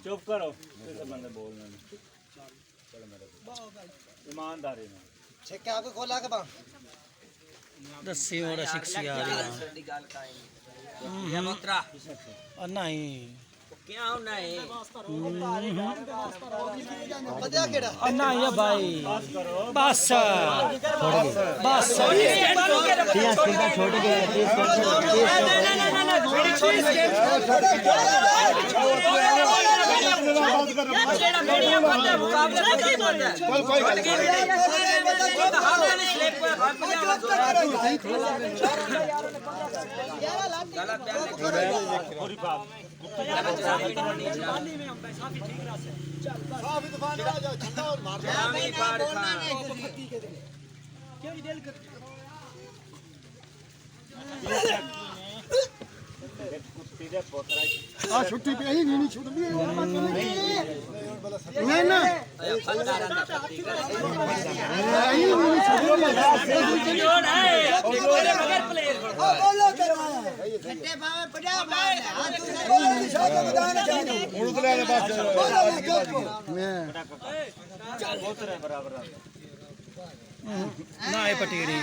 चुप करो बंदे बोलने ईमानदारी में छक्के आपको खोला के बा दस्सी और शिक्षी आ गया ये मोत्रा नहीं क्या होना है बजा केड़ा अन्ना ये भाई बस बस छोड़ गया छुट्टी पे ही नहीं छूट भी नहीं ना ना ये पटेड़ी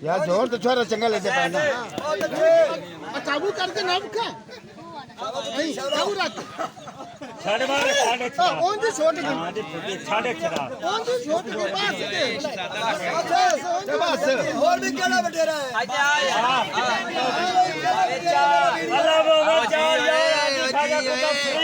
यार जोर तो छोरा चंगा लेते पाना चाबू करके ना मुखा चाबू रख साढ़े बारह साढ़े कौन सी छोटी साढ़े छह कौन सी छोटी बस और भी केड़ा बटेरा है अल्लाह वो चार यार खाजा को तो फ्री